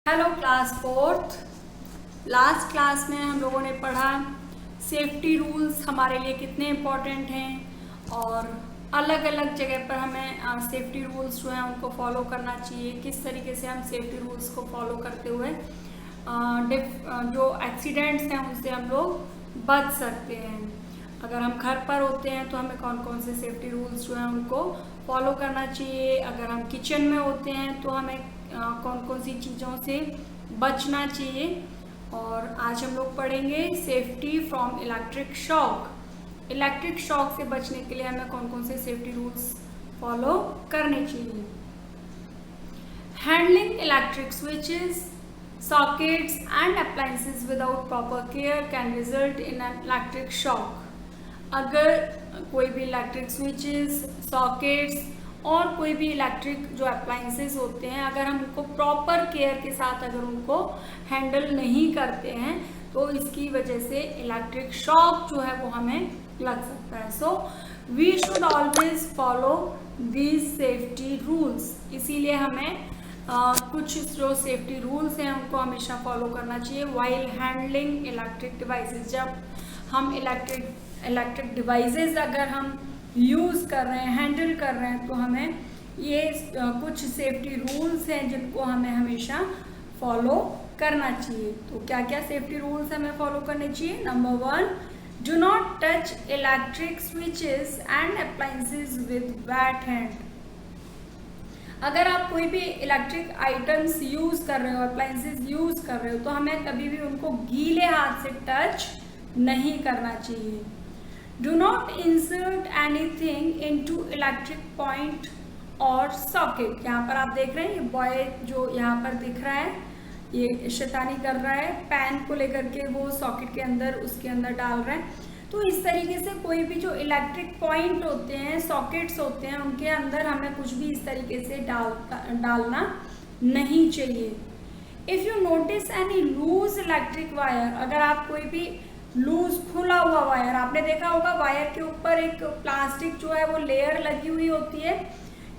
Hello class fourth. Last class में हम लोगों ने पढ़ा सेफ्टी रूल्स हमारे लिए कितने इम्पोर्टेंट हैं और अलग अलग जगह पर हमें सेफ्टी रूल्स जो हैं उनको फॉलो करना चाहिए। किस तरीके से हम सेफ्टी रूल्स को फॉलो करते हुए जो एक्सीडेंट्स हैं उनसे हम लोग बच सकते हैं। अगर हम घर पर होते हैं तो हमें कौन कौन से सेफ्टी रूल्स जो हैं उनको फॉलो करना चाहिए। अगर हम किचन में होते हैं तो हमें कौन कौन सी चीज़ों से बचना चाहिए। और आज हम लोग पढ़ेंगे safety from electric shock. Electric shock से बचने के लिए हमें कौन कौन से सेफ्टी रूल्स फॉलो करने चाहिए। Handling electric switches, sockets and appliances without proper care can result in an electric shock। अगर कोई भी इलेक्ट्रिक स्विचेस, सॉकेट्स और कोई भी इलेक्ट्रिक जो अप्लाइंसेस होते हैं अगर हम उनको प्रॉपर केयर के साथ अगर उनको हैंडल नहीं करते हैं तो इसकी वजह से इलेक्ट्रिक शॉक जो है वो हमें लग सकता है। So we should always follow these safety rules. इसीलिए हमें कुछ जो सेफ्टी रूल्स हैं उनको हमेशा फॉलो करना चाहिए वाइल हैंडलिंग इलेक्ट्रिक डिवाइसेस। जब हम इलेक्ट्रिक डिवाइसेस अगर हम यूज़ कर रहे हैं, हैंडल कर रहे हैं तो हमें ये कुछ सेफ्टी रूल्स हैं जिनको हमें हमेशा फॉलो करना चाहिए। तो क्या क्या सेफ्टी रूल्स हमें फॉलो करने चाहिए। Number 1, do not touch electric switches and appliances with weight hand. अगर आप कोई भी इलेक्ट्रिक आइटम्स यूज़ कर रहे हो, अप्लायंसेस यूज़ कर रहे हो तो हमें कभी भी उनको गीले हाथ से टच नहीं करना चाहिए। Do not insert anything into electric point और सॉकेट। यहाँ पर आप देख रहे हैं ये बॉय जो यहाँ पर दिख रहा है ये शैतानी कर रहा है, पैन को लेकर के वो सॉकेट के अंदर उसके अंदर डाल रहा है। तो इस तरीके से कोई भी जो इलेक्ट्रिक पॉइंट होते हैं, सॉकेट्स होते हैं, उनके अंदर हमें कुछ भी इस तरीके से डालना नहीं चाहिए। If you notice any loose electric wire, अगर आप कोई भी लूज खुला हुआ वायर, आपने देखा होगा वायर के ऊपर एक प्लास्टिक जो है वो लेयर लगी हुई होती है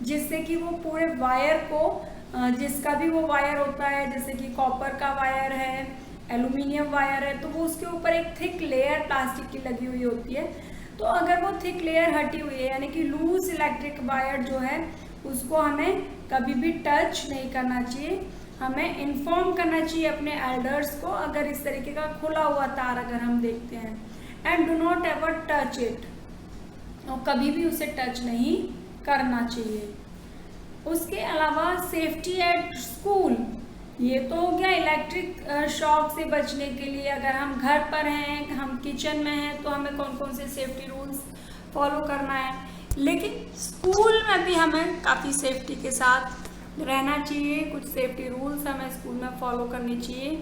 जिससे कि वो पूरे वायर को जिसका भी वो वायर होता है, जैसे कि कॉपर का वायर है, एल्यूमिनियम वायर है, तो वो उसके ऊपर एक थिक लेयर प्लास्टिक की लगी हुई होती है। तो अगर वो थिक लेयर हटी हुई है यानी कि लूज इलेक्ट्रिक वायर जो है उसको हमें कभी भी टच नहीं करना चाहिए। हमें इन्फॉर्म करना चाहिए अपने एल्डर्स को अगर इस तरीके का खुला हुआ तार अगर हम देखते हैं। And do not ever touch it, और कभी भी उसे टच नहीं करना चाहिए। उसके अलावा सेफ्टी एट स्कूल, ये तो हो गया इलेक्ट्रिक शॉक से बचने के लिए। अगर हम घर पर हैं, हम किचन में हैं तो हमें कौन कौन से सेफ्टी रूल्स फॉलो करना है। लेकिन स्कूल में भी हमें काफ़ी सेफ्टी के साथ रहना चाहिए। कुछ सेफ्टी रूल्स हमें स्कूल में फॉलो करने चाहिए।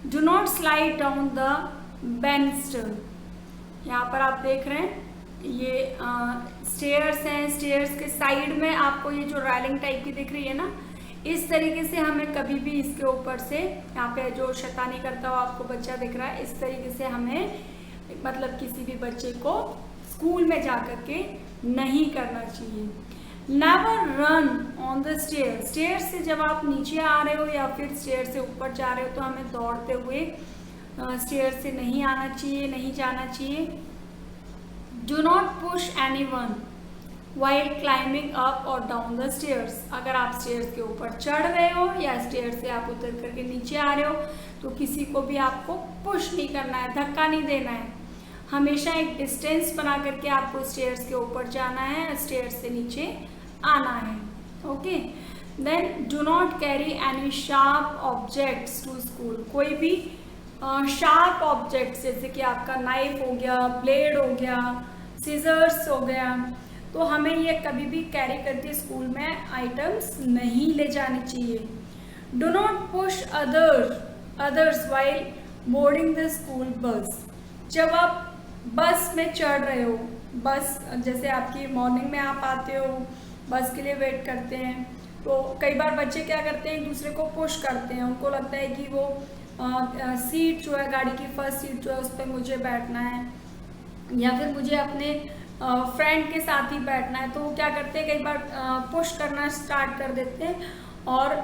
Do not slide down the banister. यहाँ पर आप देख रहे हैं ये स्टेयर्स हैं, स्टेयर्स के साइड में आपको ये जो रेलिंग टाइप की दिख रही है ना, इस तरीके से हमें कभी भी इसके ऊपर से, यहाँ पे जो शैतानी करता हुआ आपको बच्चा दिख रहा है, इस तरीके से हमें मतलब किसी भी बच्चे को स्कूल में जा कर के नहीं करना चाहिए। Never run on the stair. Stair से जब आप नीचे आ रहे हो या फिर स्टेयर से ऊपर जा रहे हो तो हमें दौड़ते हुए स्टेयर से नहीं आना चाहिए, नहीं जाना चाहिए। Do not push anyone while climbing up और डाउन द स्टेयर्स। अगर आप स्टेयर्स के ऊपर चढ़ रहे हो या स्टेयर से आप उतर करके नीचे आ रहे हो तो किसी को भी आपको पुश नहीं करना है, धक्का नहीं देना है। हमेशा एक डिस्टेंस बना करके आपको स्टेयर्स के ऊपर जाना है, स्टेयर्स से नीचे आना है। Okay, then do not carry any sharp objects to school. कोई भी शार्प ऑब्जेक्ट्स जैसे कि आपका नाइफ हो गया, ब्लेड हो गया, सीजर्स हो गया, तो हमें ये कभी भी कैरी करके स्कूल में आइटम्स नहीं ले जाने चाहिए। Do not push others while boarding the school bus. जब आप बस में चढ़ रहे हो, बस जैसे आपकी मॉर्निंग में आप आते हो, बस के लिए वेट करते हैं, तो कई बार बच्चे क्या करते हैं एक दूसरे को पुश करते हैं। उनको लगता है कि वो सीट जो है, गाड़ी की फर्स्ट सीट जो है उस पर मुझे बैठना है या फिर मुझे अपने फ्रेंड के साथ ही बैठना है। तो वो क्या करते हैं कई बार पुश करना स्टार्ट कर देते हैं और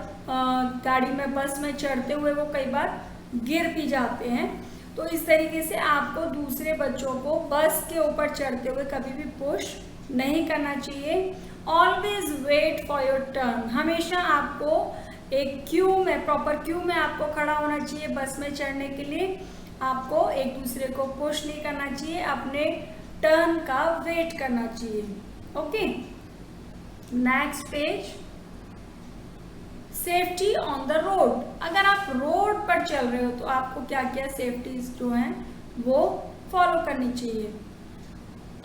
गाड़ी में बस में चढ़ते हुए वो कई बार गिर भी जाते हैं। तो इस तरीके से आपको दूसरे बच्चों को बस के ऊपर चढ़ते हुए कभी भी पुश नहीं करना चाहिए। Always wait for your turn, हमेशा आपको एक क्यू में, प्रॉपर क्यू में आपको खड़ा होना चाहिए बस में चढ़ने के लिए। आपको एक दूसरे को पुश नहीं करना चाहिए, अपने टर्न का वेट करना चाहिए। Okay, next page, safety on the road. अगर आप रोड पर चल रहे हो तो आपको क्या क्या सेफ्टीज जो हैं वो फॉलो करनी चाहिए।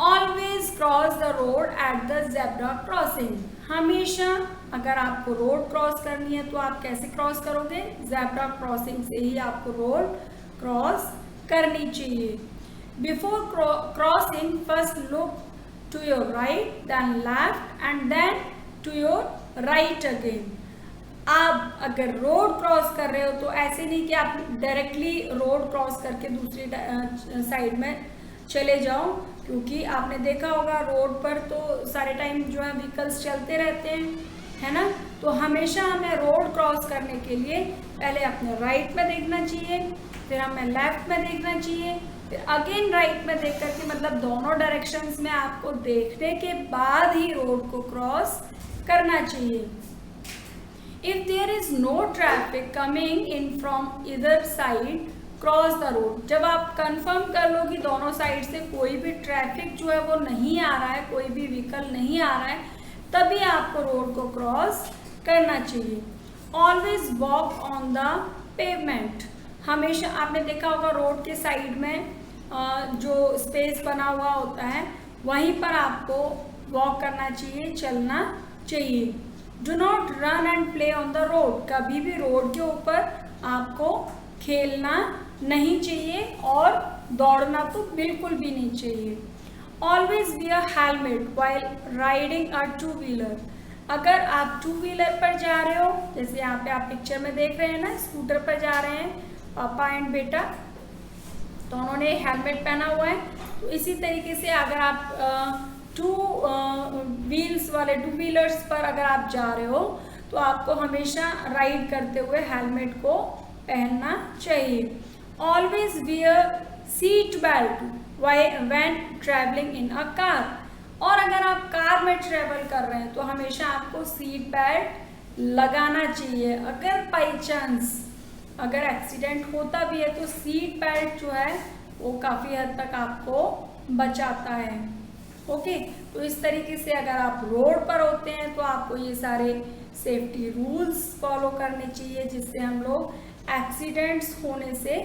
Always cross the road at the zebra crossing, हमेशा अगर आपको रोड क्रॉस करनी है तो आप कैसे क्रॉस करोगे, ज़ेब्रा क्रॉसिंग से ही आपको रोड क्रॉस करनी चाहिए। Before crossing first look to your right, then left and then to your right again. आप अगर रोड क्रॉस कर रहे हो तो ऐसे नहीं कि आप डायरेक्टली रोड क्रॉस करके दूसरी साइड में चले जाओ, क्योंकि आपने देखा होगा रोड पर तो सारे टाइम जो है व्हीकल्स चलते रहते हैं, है ना। तो हमेशा हमें रोड क्रॉस करने के लिए पहले अपने राइट में देखना चाहिए, फिर हमें लेफ्ट में देखना चाहिए, फिर अगेन राइट में देख करके, मतलब दोनों डायरेक्शंस में आपको देखने के बाद ही रोड को क्रॉस करना चाहिए। If there is no traffic coming in from either side, cross the road। जब आप कंफर्म कर लो कि दोनों साइड से कोई भी ट्रैफिक जो है वो नहीं आ रहा है, कोई भी व्हीकल नहीं आ रहा है, तभी आपको रोड को क्रॉस करना चाहिए। Always walk on the pavement, हमेशा आपने देखा होगा रोड के साइड में जो स्पेस बना हुआ होता है वहीं पर आपको वॉक करना चाहिए, चलना चाहिए। Do not run and play on the road, कभी भी रोड के ऊपर आपको खेलना नहीं चाहिए और दौड़ना तो बिल्कुल भी नहीं चाहिए। Always wear helmet while riding a two wheeler, अगर आप टू व्हीलर पर जा रहे हो, जैसे यहाँ पे आप पिक्चर में देख रहे हैं ना, स्कूटर पर जा रहे हैं पापा एंड बेटा, तो उन्होंने हेलमेट पहना हुआ है। तो इसी तरीके से अगर आप टू व्हील्स वाले टू व्हीलर्स पर अगर आप जा रहे हो तो आपको हमेशा राइड करते हुए हेलमेट को पहनना चाहिए। Always wear seat belt when travelling in a car, और अगर आप कार में ट्रेवल कर रहे हैं तो हमेशा आपको सीट बेल्ट लगाना चाहिए। अगर बाई चांस अगर एक्सीडेंट होता भी है तो सीट बेल्ट जो है वो काफ़ी हद तक आपको बचाता है। ओके, तो इस तरीके से अगर आप रोड पर होते हैं तो आपको ये सारे सेफ्टी रूल्स फॉलो करने चाहिए, जिससे हम लोग एक्सीडेंट्स होने से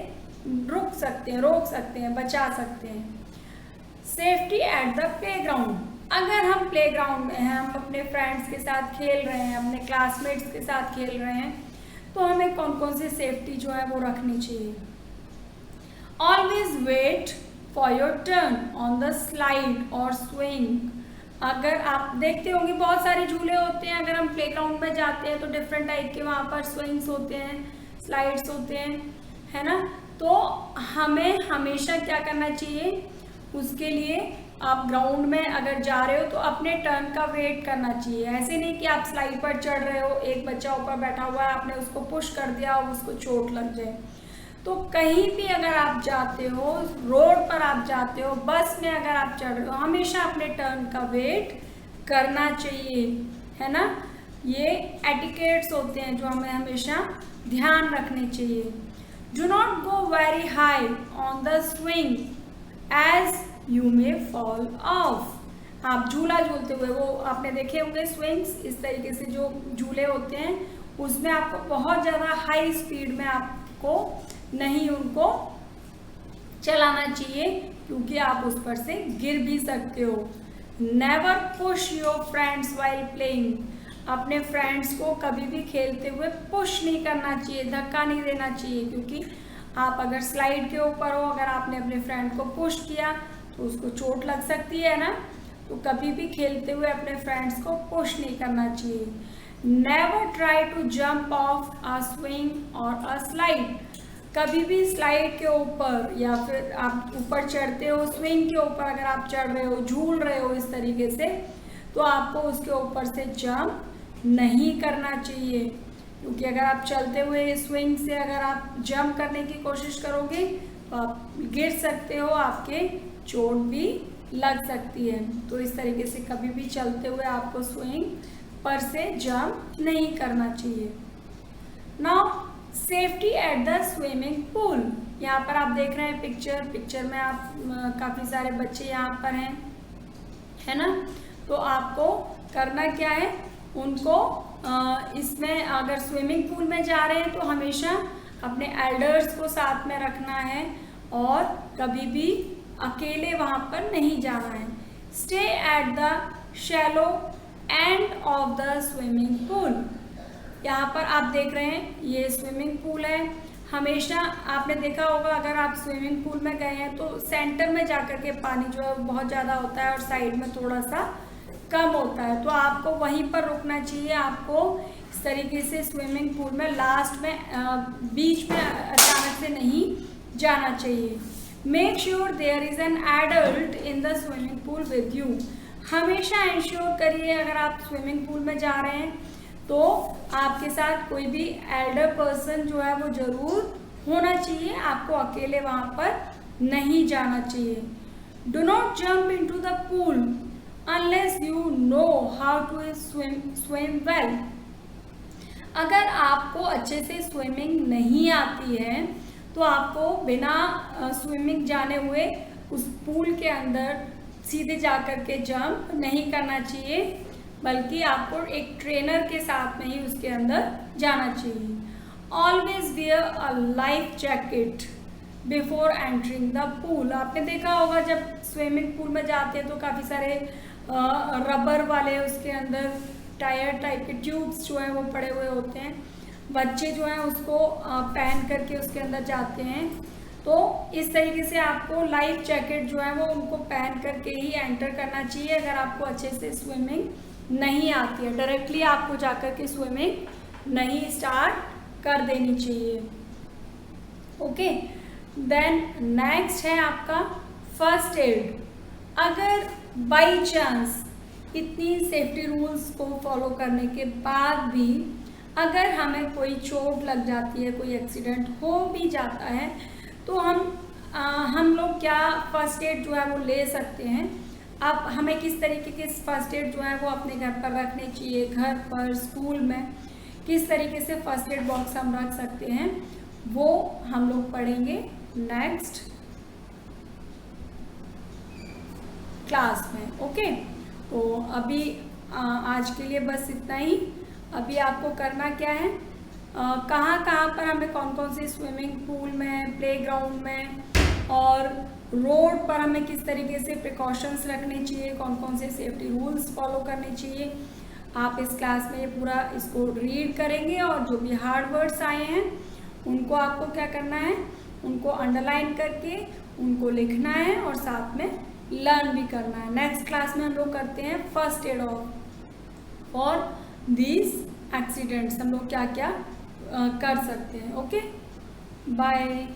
रोक सकते हैं, बचा सकते हैं। सेफ्टी एट द प्लेग्राउंड, अगर हम प्लेग्राउंड में हैं, हम अपने फ्रेंड्स के साथ खेल रहे हैं, अपने क्लासमेट्स के साथ खेल रहे हैं, तो हमें कौन कौन सी सेफ्टी जो है वो रखनी चाहिए। Always wait for your turn on the slide और स्विंग, अगर आप देखते होंगे बहुत सारे झूले होते हैं, अगर हम प्लेग्राउंड में जाते हैं तो डिफरेंट टाइप के वहाँ पर स्विंग्स होते हैं, स्लाइड्स होते हैं, है ना। तो हमें हमेशा क्या करना चाहिए, उसके लिए आप ग्राउंड में अगर जा रहे हो तो अपने टर्न का वेट करना चाहिए। ऐसे नहीं कि आप स्लाइड पर चढ़ रहे हो, एक बच्चा ऊपर बैठा हुआ है, आपने उसको पुश कर दिया और उसको चोट लग जाए। तो कहीं भी अगर आप जाते हो, रोड पर आप जाते हो, बस में अगर आप चढ़ रहे हो, हमेशा अपने टर्न का वेट करना चाहिए, है ना। ये एटिकेट्स होते हैं जो हमें हमेशा ध्यान रखने चाहिए। Do not go very high on the swing as you may fall off, आप झूला झूलते हुए, वो आपने देखे होंगे स्विंग्स, इस तरीके से जो झूले होते हैं उसमें आपको बहुत ज़्यादा हाई स्पीड में आपको नहीं उनको चलाना चाहिए, क्योंकि आप उस पर से गिर भी सकते हो। Never push your friends while playing, अपने फ्रेंड्स को कभी भी खेलते हुए पुश नहीं करना चाहिए, धक्का नहीं देना चाहिए, क्योंकि आप अगर स्लाइड के ऊपर हो, अगर आपने अपने फ्रेंड को पुश किया तो उसको चोट लग सकती है ना। तो कभी भी खेलते हुए अपने फ्रेंड्स को पुश नहीं करना चाहिए। Never try to jump off a swing और अ स्लाइड, कभी भी स्लाइड के ऊपर या फिर आप ऊपर चढ़ते हो, स्विंग के ऊपर अगर आप चढ़ रहे हो, झूल रहे हो इस तरीके से, तो आपको उसके ऊपर से जंप नहीं करना चाहिए, क्योंकि अगर आप चलते हुए स्विंग से अगर आप जंप करने की कोशिश करोगे तो आप गिर सकते हो, आपके चोट भी लग सकती है। तो इस तरीके से कभी भी चलते हुए आपको स्विंग पर से जंप नहीं करना चाहिए। Now safety at the swimming pool. यहाँ पर आप देख रहे हैं पिक्चर में आप काफ़ी सारे बच्चे यहाँ पर हैं, है ना। तो आपको करना क्या है, उनको इसमें अगर स्विमिंग पूल में जा रहे हैं तो हमेशा अपने एल्डर्स को साथ में रखना है और कभी भी अकेले वहाँ पर नहीं जाना है। Stay at the shallow end of the swimming pool. यहाँ पर आप देख रहे हैं ये स्विमिंग पूल है। हमेशा आपने देखा होगा अगर आप स्विमिंग पूल में गए हैं तो सेंटर में जाकर के पानी जो है वो बहुत ज़्यादा होता है और साइड में थोड़ा सा कम होता है, तो आपको वहीं पर रुकना चाहिए। आपको इस तरीके से स्विमिंग पूल में लास्ट में बीच में अचानक से नहीं जाना चाहिए। Make sure there is an adult in the swimming pool with you. हमेशा इंश्योर करिए अगर आप स्विमिंग पूल में जा रहे हैं तो आपके साथ कोई भी एल्डर पर्सन जो है वो ज़रूर होना चाहिए, आपको अकेले वहाँ पर नहीं जाना चाहिए। Do not jump into the pool unless you know how to swim well. अगर आपको अच्छे से स्विमिंग नहीं आती है तो आपको बिना स्विमिंग जाने हुए उस पूल के अंदर सीधे जाकर के जंप नहीं करना चाहिए, बल्कि आपको एक ट्रेनर के साथ में ही उसके अंदर जाना चाहिए। Always wear a life jacket before entering the pool. आपने देखा होगा जब स्विमिंग पूल में जाते हैं तो काफ़ी सारे रबर वाले उसके अंदर टायर टाइप के ट्यूब्स जो हैं वो पड़े हुए होते हैं। बच्चे जो हैं उसको पहन करके उसके अंदर जाते हैं। तो इस तरीके से आपको लाइफ जैकेट जो है वो उनको पहन करके ही एंटर करना चाहिए अगर आपको अच्छे से स्विमिंग नहीं आती है। डायरेक्टली आपको जाकर के स्विमिंग नहीं स्टार्ट कर देनी चाहिए। ओके, देन नेक्स्ट है आपका फर्स्ट एड। अगर बाई चांस इतनी सेफ्टी रूल्स को फॉलो करने के बाद भी अगर हमें कोई चोट लग जाती है, कोई एक्सीडेंट हो भी जाता है, तो हम लोग क्या फर्स्ट एड जो है वो ले सकते हैं। अब हमें किस तरीके के फर्स्ट एड जो है वो अपने घर पर रखने चाहिए, घर पर, स्कूल में किस तरीके से फर्स्ट एड बॉक्स हम रख सकते हैं, वो हम लोग पढ़ेंगे नेक्स्ट क्लास में। ओके, तो अभी आज के लिए बस इतना ही। अभी आपको करना क्या है, कहाँ कहाँ पर हमें कौन कौन से स्विमिंग पूल में, प्लेग्राउंड में और रोड पर हमें किस तरीके से प्रिकॉशंस रखने चाहिए, कौन कौन से सेफ्टी रूल्स फॉलो करने चाहिए, आप इस क्लास में ये पूरा इसको रीड करेंगे। और जो भी हार्ड वर्ड्स आए हैं उनको आपको क्या करना है, उनको अंडरलाइन करके उनको लिखना है और साथ में लर्न भी करना है। नेक्स्ट क्लास में हम लोग करते हैं first aid for these accidents, हम लोग क्या क्या कर सकते हैं। Okay, bye.